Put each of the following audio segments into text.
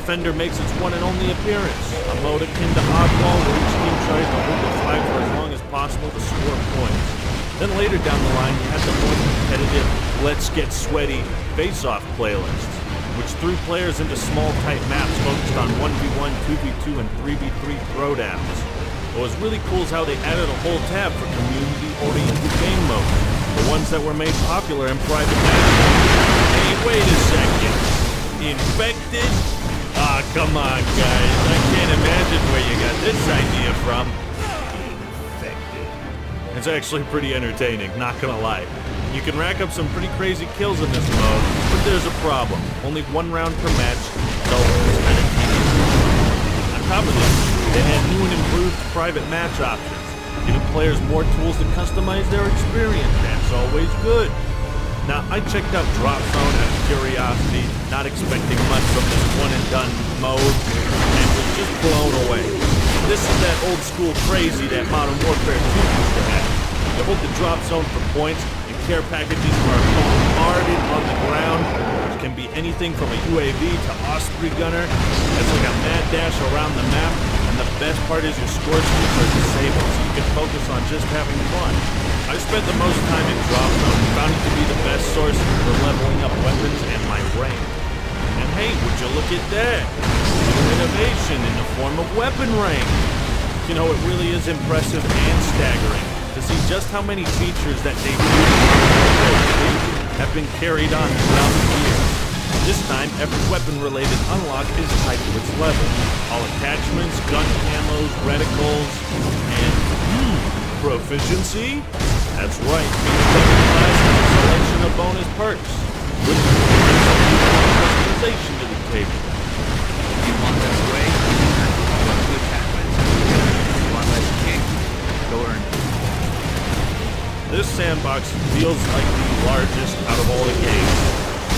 Defender makes its one and only appearance, a mode akin to Oddball where each team tries to hold the flag for as long as possible to score points. Then later down the line, you had the more competitive Let's Get Sweaty face-off playlists, which threw players into small, tight maps focused on 1v1, 2v2, and 3v3 throwdowns. What was really cool is how they added a whole tab for community-oriented game modes, the ones that were made popular in private matches. Hey, wait a second. Infected? Ah, come on, guys. I can't imagine where you got this idea from. Infected. It's actually pretty entertaining, not gonna lie. You can rack up some pretty crazy kills in this mode, but there's a problem. Only one round per match, so it's kind of tedious. On top of this, they had new and improved private match options, giving players more tools to customize their experience. That's always good. Now, I checked out Drop Zone out of curiosity, not expecting much from this one-and-done mode, and was just blown away. This is that old-school crazy that Modern Warfare 2 used to have. You hold the Drop Zone for points, and care packages are bombarded on the ground, which can be anything from a UAV to Osprey Gunner. It's like a mad dash around the map, and the best part is your score streaks are disabled, so you can focus on just having fun. I spent the most time in Drop Zone and found it to be the best source for leveling up weapons and my brain. And hey, would you look at that? New innovation in the form of weapon rank. You know, it really is impressive and staggering to see just how many features that they have been carried on throughout the years. This time, every weapon-related unlock is tied to its level. All attachments, gun camos, reticles, and proficiency? That's right, each weapon class has a selection of bonus perks, which brings customization to the table. If you want less weight, go to attachments. If you want less kick, go earn. This sandbox feels like the largest out of all the games.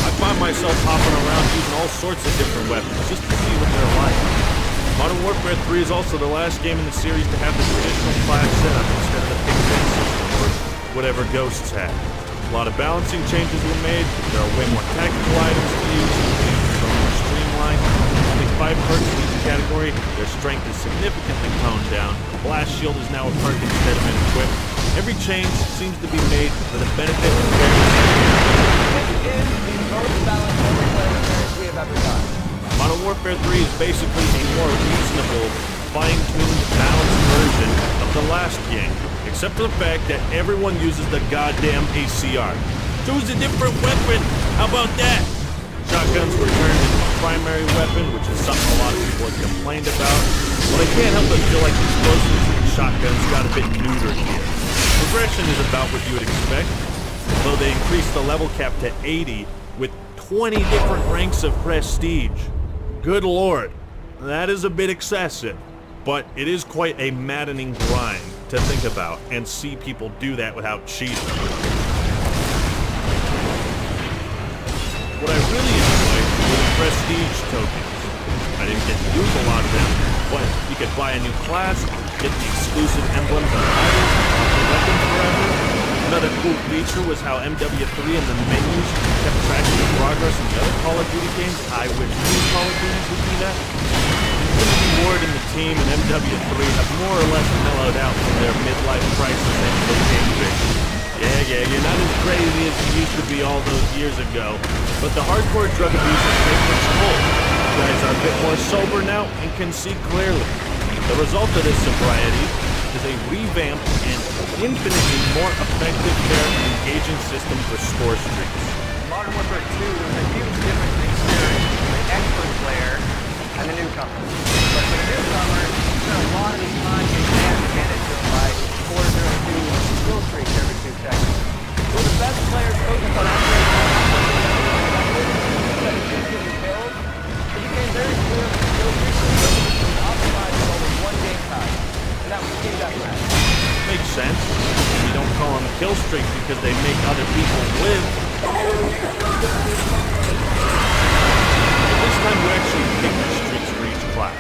I find myself hopping around using all sorts of different weapons just to see what they're like. Modern Warfare 3 is also the last game in the series to have the traditional class setup instead of the pick-and system, or whatever Ghosts had. A lot of balancing changes were made, there are way more tactical items to use, things are more streamlined. Only 5 perks in each category, their strength is significantly toned down, Blast Shield is now a perk instead of an equip. Every change seems to be made for the benefit of Modern Warfare 3 is basically a more reasonable, fine-tuned, balanced version of the last game, except for the fact that everyone uses the goddamn ACR. Choose a different weapon! How about that? Shotguns were turned into a primary weapon, which is something a lot of people have complained about, but I can't help but feel like explosives and shotguns got a bit neutered here. Progression is about what you would expect, although they increased the level cap to 80 with 20 different ranks of prestige. Good lord, that is a bit excessive, but it is quite a maddening grind to think about and see people do that without cheating. What I really enjoyed were the prestige tokens. I didn't get to use a lot of them, but you could buy a new class, get the exclusive emblems and titles, and weapons forever. Another cool feature was how MW3 and the menus kept track of your progress in the other Call of Duty games. I wish new Call of Duties would do that. Infinity Ward and the team in MW3 have more or less mellowed out from their midlife crisis and cocaine addiction. Yeah, you're not as crazy as you used to be all those years ago, but the hardcore drug abuse has taken its toll. You guys are a bit more sober now and can see clearly. The result of this sobriety is a revamped and infinitely more effective, fair, and engaging system for score streaks. In Modern Warfare 2, there was a huge difference in experience between the expert player and the newcomer. But for the newcomer, you spend a lot of his time getting handed to him by 402 skill streaks every 2 seconds. So the best players focused on accuracy instead of just getting kills, it became very clear that the skill streaks was optimized for only one game time, and that was Team Deathmatch. Makes sense. You don't call them kill streaks because they make other people live. But this time you actually pick the streaks for each class.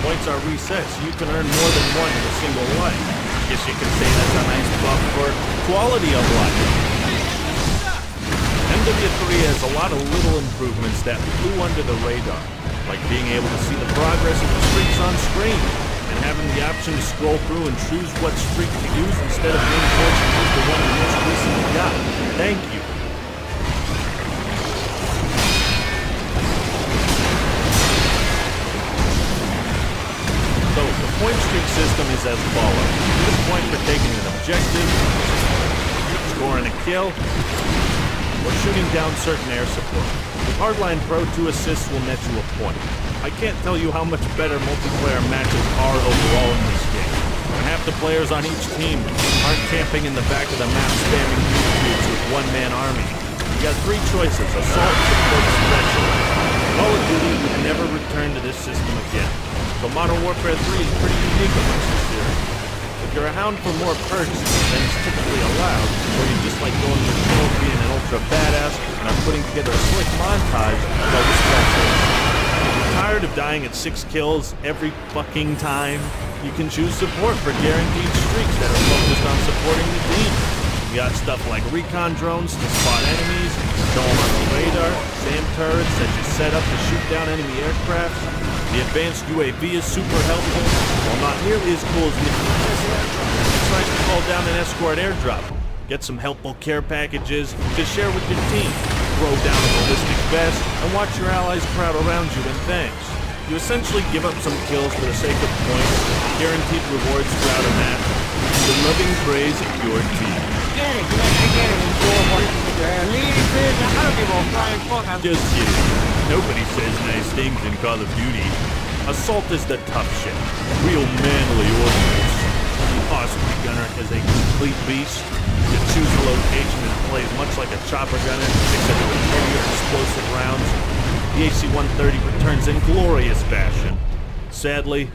Points are reset, so you can earn more than one in a single life. Guess you can say that's a nice buff for quality of life. MW3 has a lot of little improvements that flew under the radar. like being able to see the progress of the streaks on screen, and having the option to scroll through and choose what streak to use instead of being forced to use the one you most recently got. Thank you. So, the point streak system is as follows. You get a point for taking an objective, scoring a kill, or shooting down certain air support. With Hardline Pro, 2 assists will net you a point. I can't tell you how much better multiplayer matches are overall in this game. And half the players on each team aren't camping in the back of the map spamming cubes with one-man army. You got 3 choices: Assault, Support, Specialist. Call of Duty would never return to this system again. So Modern Warfare 3 is pretty unique amongst the series. If you're a hound for more perks than is typically allowed, or you just like going with kills, being an ultra badass, and are putting together a slick montage, well, this is if you're tired of dying at 6 kills every fucking time, you can choose Support for guaranteed streaks that are focused on supporting the team. You got stuff like recon drones to spot enemies, show them on the radar, SAM turrets that you set up to shoot down enemy aircraft. The advanced UAV is super helpful, while not nearly as cool as the airdrop. It's nice to call down an escort airdrop, get some helpful care packages to share with your team, throw down a ballistic vest, and watch your allies crowd around you in thanks. You essentially give up some kills for the sake of points, guaranteed rewards throughout a match, and the loving praise of your team. Just kidding. Nobody says nice things in Call of Duty. Assault is the tough shit. Real manly ordnance. The Osprey Gunner is a complete beast. You choose the location and it plays much like a chopper gunner, except with heavier explosive rounds. The AC-130 returns in glorious fashion. Sadly,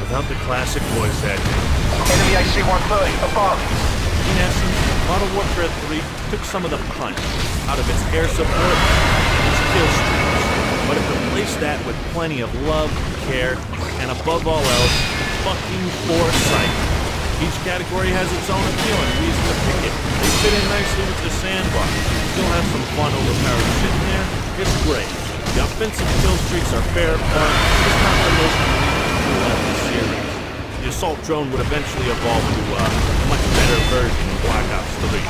without the classic voice acting. Enemy AC-130, above. In essence, Modern Warfare 3 took some of the punch out of its air support and its kill streaks, but it replaced that with plenty of love, care, and above all else, fucking foresight. Each category has its own appeal and reason to pick it. They fit in nicely with the sandbox. Still have some fun overpowered shit in there. It's great. The offensive kill streaks are fair part, it's not the most unique tool of the series. The assault drone would eventually evolve into a much better version in Black Ops 3.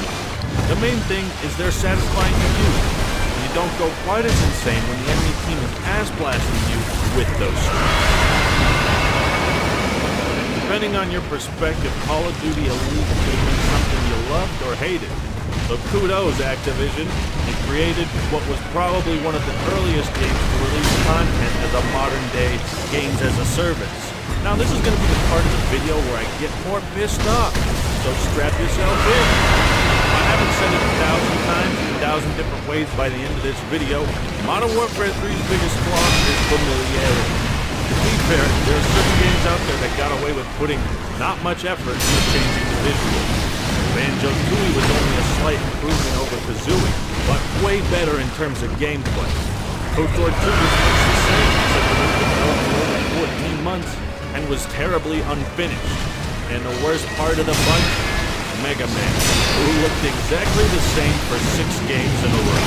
The main thing is they're satisfying to use, and you don't go quite as insane when the enemy team is ass blasting you with those streaks. Depending on your perspective, Call of Duty Elite could have been something you loved or hated. So kudos, Activision. They created what was probably one of the earliest games to release content as a modern-day games as a service. Now this is going to be the part of the video where I get more pissed off, so strap yourself in. If I haven't said it 1,000 times in 1,000 different ways by the end of this video, Modern Warfare 3's biggest flaw is familiarity. To be fair, there are certain games out there that got away with putting not much effort into changing the visuals. Banjo-Tooie was only a slight improvement over Kazooie, but way better in terms of gameplay. KOTOR 2 was much the same, except it was developed for over 14 months and was terribly unfinished. And the worst part of the bunch? Mega Man, who looked exactly the same for 6 games in a row.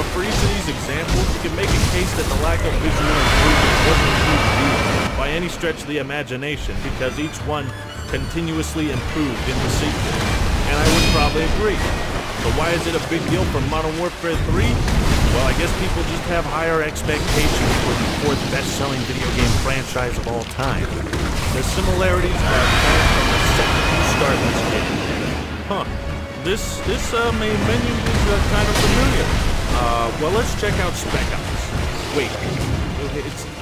But for each of these examples, you can make a case that the lack of visual improvement wasn't a huge deal by any stretch of the imagination, because each one continuously improved in the sequel. And I would probably agree. So why is it a big deal for Modern Warfare 3? Well, I guess people just have higher expectations for the 4th best-selling video game franchise of all time. The similarities are apparent from the second you start this game. Huh. This main menu is kind of familiar. Well, let's check out Spec Ops. Wait,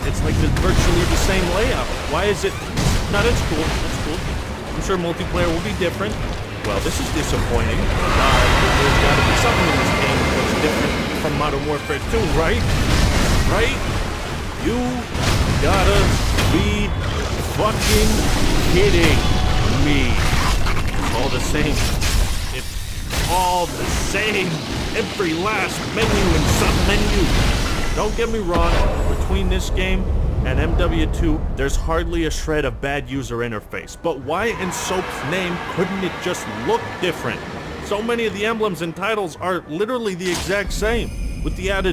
it's like virtually the same layout. Why is it? No, that's cool. That's cool. I'm sure multiplayer will be different. Well, this is disappointing. There's got to be something in this game that's different from Modern Warfare 2, right? Right? You gotta be fucking kidding me. It's all the same. It's all the same. Every last menu and sub-menu. Don't get me wrong, between this game and MW2, there's hardly a shred of bad user interface. But why in Soap's name couldn't it just look different? So many of the emblems and titles are literally the exact same, with the added